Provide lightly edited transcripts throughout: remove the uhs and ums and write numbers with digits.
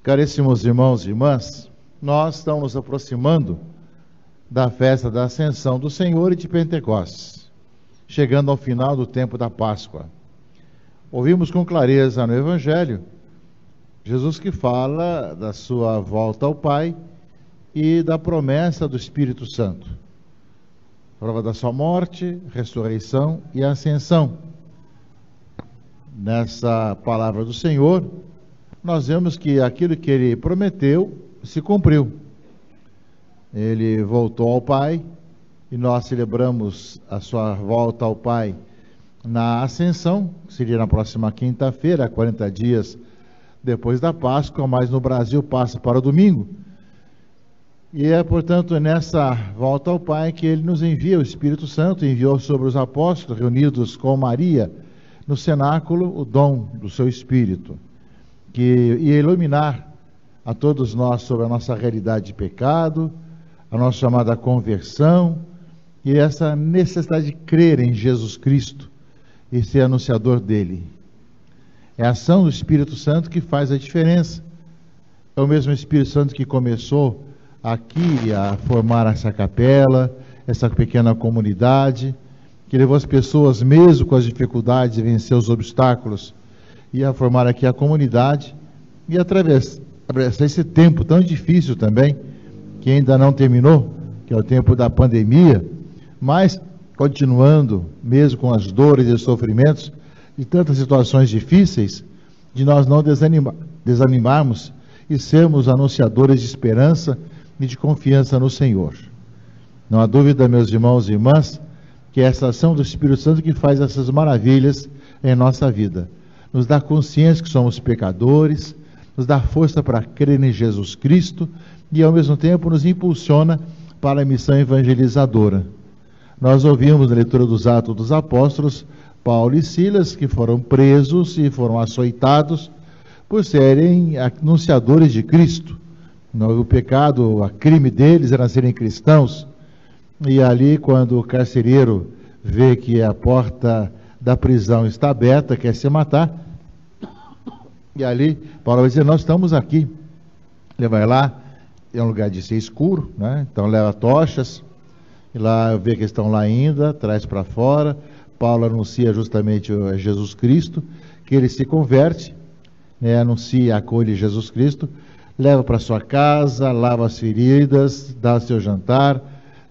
Caríssimos irmãos e irmãs, nós estamos nos aproximando da festa da Ascensão do Senhor e de Pentecostes, chegando ao final do tempo da Páscoa. Ouvimos com clareza no Evangelho Jesus que fala da sua volta ao Pai e da promessa do Espírito Santo. Prova da sua morte, ressurreição e ascensão. Nessa palavra do Senhor, nós vemos que aquilo que ele prometeu se cumpriu. Ele voltou ao Pai e nós celebramos a sua volta ao Pai na Ascensão, que seria na próxima quinta-feira, 40 dias depois da Páscoa, mas no Brasil passa para o domingo. E é, portanto, nessa volta ao Pai que ele nos envia o Espírito Santo, enviou sobre os apóstolos reunidos com Maria no cenáculo o dom do seu Espírito, que ia iluminar a todos nós sobre a nossa realidade de pecado, a nossa chamada conversão e essa necessidade de crer em Jesus Cristo e ser anunciador dele. É a ação do Espírito Santo que faz a diferença. É o mesmo Espírito Santo que começou aqui a formar essa capela, essa pequena comunidade, que levou as pessoas, mesmo com as dificuldades, a vencer os obstáculos, e a formar aqui a comunidade, e atravessar esse tempo tão difícil também, que ainda não terminou, que é o tempo da pandemia, mas continuando, mesmo com as dores e os sofrimentos, de tantas situações difíceis, de nós não desanimarmos e sermos anunciadores de esperança e de confiança no Senhor. Não há dúvida, meus irmãos e irmãs, que é essa ação do Espírito Santo que faz essas maravilhas em nossa vida. Nos dá consciência que somos pecadores, nos dá força para crer em Jesus Cristo e, ao mesmo tempo, nos impulsiona para a missão evangelizadora. Nós ouvimos na leitura dos Atos dos Apóstolos Paulo e Silas, que foram presos e foram açoitados por serem anunciadores de Cristo. O pecado, o crime deles era serem cristãos. E ali, quando o carcereiro vê que a porta da prisão está aberta, quer se matar, e ali Paulo vai dizer, nós estamos aqui. Ele vai lá, é um lugar de ser escuro, né? Então leva tochas, e lá vê que eles estão lá ainda, traz para fora. Paulo anuncia justamente a Jesus Cristo, que ele se converte, né? Anuncia, acolhe Jesus Cristo, leva para sua casa, lava as feridas, dá seu jantar,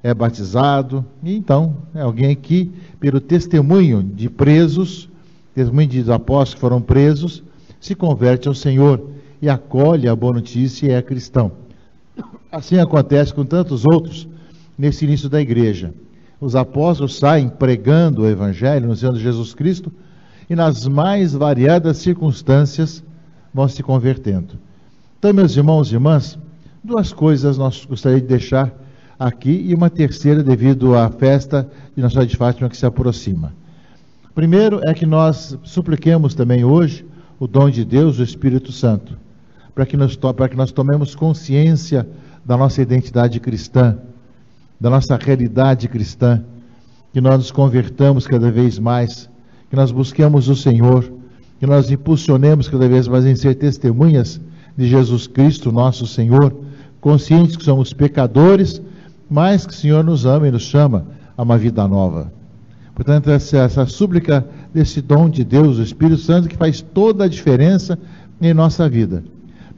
é batizado, e então é alguém que, pelo testemunho de presos, testemunho de apóstolos que foram presos, se converte ao Senhor e acolhe a boa notícia e é cristão. Assim acontece com tantos outros nesse início da igreja. Os apóstolos saem pregando o Evangelho, anunciando Jesus Cristo, e nas mais variadas circunstâncias vão se convertendo. Então, meus irmãos e irmãs, duas coisas nós gostaríamos de deixar aqui, e uma terceira devido à festa de Nossa Senhora de Fátima que se aproxima. Primeiro é que nós supliquemos também hoje o dom de Deus, o Espírito Santo, para que nós tomemos consciência da nossa identidade cristã, da nossa realidade cristã, que nós nos convertamos cada vez mais, que nós busquemos o Senhor, que nós impulsionemos cada vez mais em ser testemunhas de Jesus Cristo, nosso Senhor, conscientes que somos pecadores, mas que o Senhor nos ama e nos chama a uma vida nova. Portanto, essa súplica desse dom de Deus, o Espírito Santo, que faz toda a diferença em nossa vida.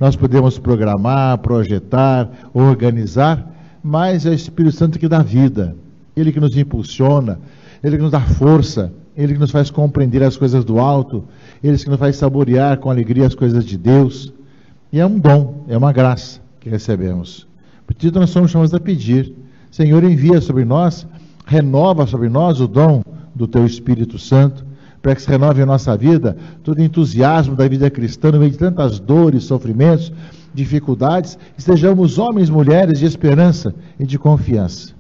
Nós podemos programar, projetar, organizar, mas é o Espírito Santo que dá vida, ele que nos impulsiona, ele que nos dá força, ele que nos faz compreender as coisas do alto, ele que nos faz saborear com alegria as coisas de Deus. E é um dom, é uma graça que recebemos. Portanto, nós somos chamados a pedir, Senhor, envia sobre nós, renova sobre nós o dom do Teu Espírito Santo, para que se renove a nossa vida, todo entusiasmo da vida cristã, no meio de tantas dores, sofrimentos, dificuldades, sejamos homens e mulheres de esperança e de confiança.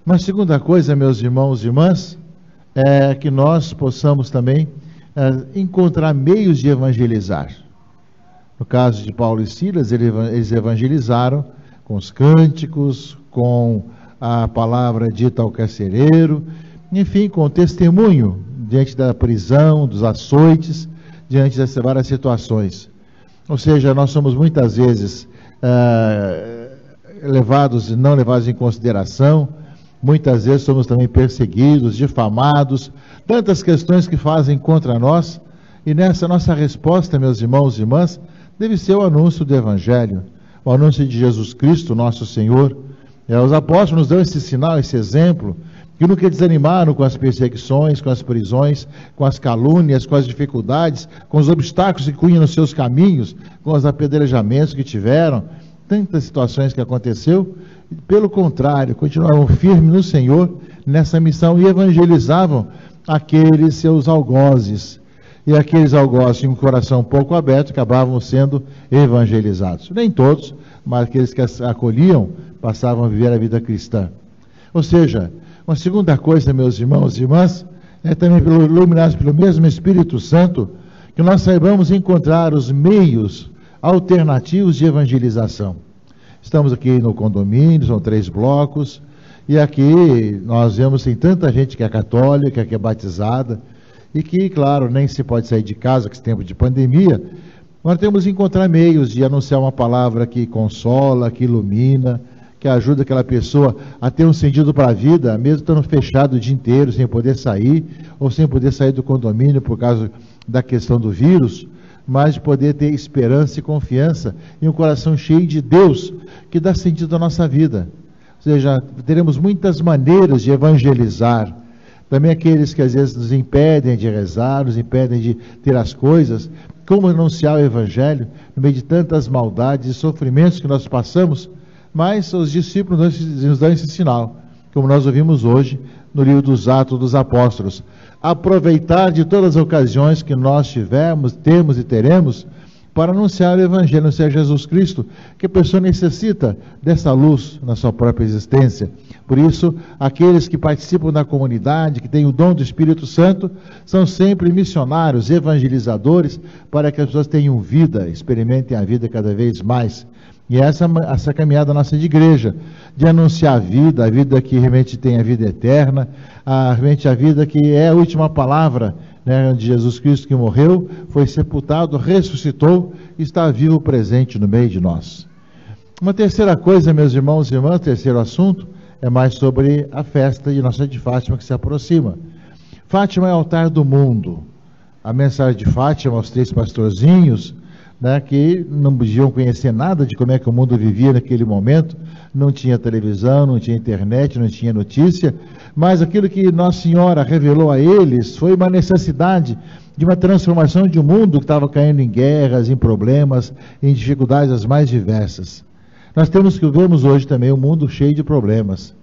Uma segunda coisa, meus irmãos e irmãs, é que nós possamos também encontrar meios de evangelizar. No caso de Paulo e Silas, eles evangelizaram com os cânticos, com a palavra dita ao carcereiro, enfim, com o testemunho diante da prisão, dos açoites, diante dessas várias situações. Ou seja, nós somos muitas vezes levados e não levados em consideração, muitas vezes somos também perseguidos, difamados, tantas questões que fazem contra nós, e nessa nossa resposta, meus irmãos e irmãs, deve ser o anúncio do Evangelho, o anúncio de Jesus Cristo, nosso Senhor. Os apóstolos nos dão esse sinal, esse exemplo, que nunca desanimaram com as perseguições, com as prisões, com as calúnias, com as dificuldades, com os obstáculos que cunham nos seus caminhos, com os apedrejamentos que tiveram, tantas situações que aconteceu. Pelo contrário, continuavam firmes no Senhor, nessa missão, e evangelizavam aqueles seus algozes. E aqueles algozes com o coração um pouco aberto acabavam sendo evangelizados. Nem todos, mas aqueles que acolhiam passavam a viver a vida cristã. Ou seja, uma segunda coisa, meus irmãos e irmãs, é também iluminados pelo mesmo Espírito Santo, que nós saibamos encontrar os meios alternativos de evangelização. Estamos aqui no condomínio, são 3 blocos, e aqui nós vemos tem tanta gente que é católica, que é batizada, e que, claro, nem se pode sair de casa, que esse tempo de pandemia, nós temos que encontrar meios de anunciar uma palavra que consola, que ilumina, que ajuda aquela pessoa a ter um sentido para a vida, mesmo estando fechado o dia inteiro, sem poder sair, ou sem poder sair do condomínio por causa da questão do vírus, mas de poder ter esperança e confiança em um coração cheio de Deus, que dá sentido à nossa vida. Ou seja, teremos muitas maneiras de evangelizar. Também aqueles que às vezes nos impedem de rezar, nos impedem de ter as coisas, como anunciar o Evangelho no meio de tantas maldades e sofrimentos que nós passamos, mas os discípulos nos dão esse sinal, como nós ouvimos hoje no livro dos Atos dos Apóstolos. Aproveitar de todas as ocasiões que nós tivemos, temos e teremos, para anunciar o Evangelho, anunciar Jesus Cristo, que a pessoa necessita dessa luz na sua própria existência. Por isso, aqueles que participam da comunidade, que têm o dom do Espírito Santo, são sempre missionários, evangelizadores, para que as pessoas tenham vida, experimentem a vida cada vez mais. E essa caminhada nossa de igreja, de anunciar a vida que realmente tem a vida eterna, realmente a vida que é a última palavra, né, de Jesus Cristo, que morreu, foi sepultado, ressuscitou e está vivo presente no meio de nós. Uma terceira coisa, meus irmãos e irmãs, terceiro assunto, é mais sobre a festa de Nossa Senhora de Fátima que se aproxima. Fátima é o altar do mundo. A mensagem de Fátima aos 3 pastorzinhos, né, que não podiam conhecer nada de como é que o mundo vivia naquele momento, não tinha televisão, não tinha internet, não tinha notícia, mas aquilo que Nossa Senhora revelou a eles foi uma necessidade de uma transformação de um mundo que estava caindo em guerras, em problemas, em dificuldades as mais diversas. Nós vemos hoje também um mundo cheio de problemas.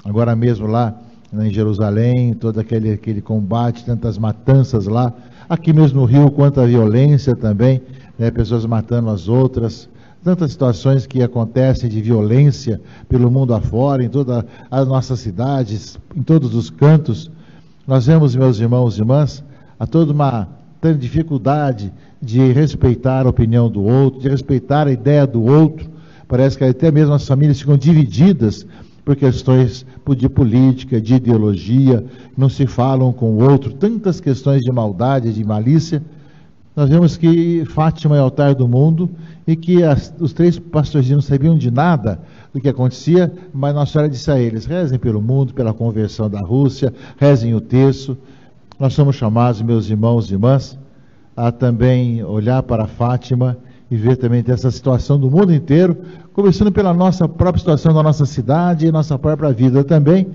Agora mesmo lá em Jerusalém, todo aquele combate, tantas matanças lá, aqui mesmo no Rio, quanta violência também, né, pessoas matando as outras, tantas situações que acontecem de violência pelo mundo afora, em todas as nossas cidades, em todos os cantos. Nós vemos, meus irmãos e irmãs, a toda uma dificuldade de respeitar a opinião do outro, de respeitar a ideia do outro. Parece que até mesmo as famílias ficam divididas por questões de política, de ideologia, não se falam com o outro, tantas questões de maldade, de malícia. Nós vemos que Fátima é o altar do mundo e que os 3 pastorzinhos não sabiam de nada do que acontecia, mas Nossa Senhora disse a eles: rezem pelo mundo, pela conversão da Rússia, rezem o terço. Nós somos chamados, meus irmãos e irmãs, a também olhar para Fátima e ver também essa situação do mundo inteiro, começando pela nossa própria situação da nossa cidade e nossa própria vida também,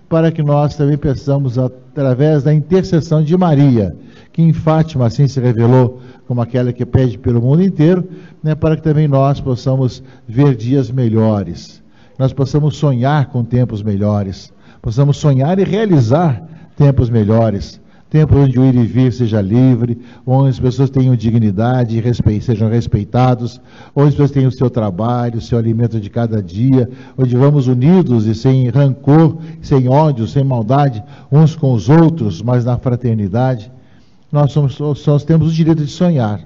para que nós também peçamos, através da intercessão de Maria, que em Fátima assim se revelou como aquela que pede pelo mundo inteiro, né, para que também nós possamos ver dias melhores, nós possamos sonhar com tempos melhores, possamos sonhar e realizar tempos melhores, tempos onde o ir e vir seja livre, onde as pessoas tenham dignidade e sejam respeitados, onde as pessoas tenham o seu trabalho, o seu alimento de cada dia, onde vamos unidos e sem rancor, sem ódio, sem maldade uns com os outros, mas na fraternidade. Nós temos o direito de sonhar.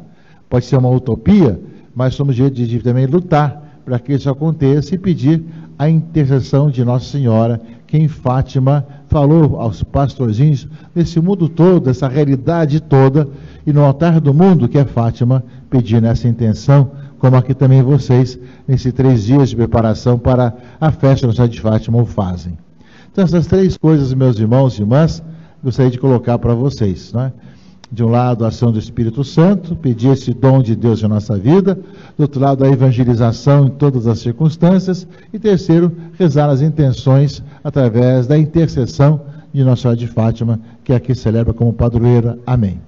Pode ser uma utopia, mas somos o direito de também lutar para que isso aconteça e pedir a intercessão de Nossa Senhora, que em Fátima falou aos pastorzinhos desse mundo todo, dessa realidade toda, e no altar do mundo, que é Fátima, pedir nessa intenção, como aqui também vocês, nesses 3 dias de preparação para a festa de Nossa Senhora de Fátima, o fazem. Então, essas 3 coisas, meus irmãos e irmãs, gostaria de colocar para vocês, não é? De um lado, a ação do Espírito Santo, pedir esse dom de Deus na nossa vida. Do outro lado, a evangelização em todas as circunstâncias. E terceiro, rezar as intenções através da intercessão de Nossa Senhora de Fátima, que aqui celebra como padroeira. Amém.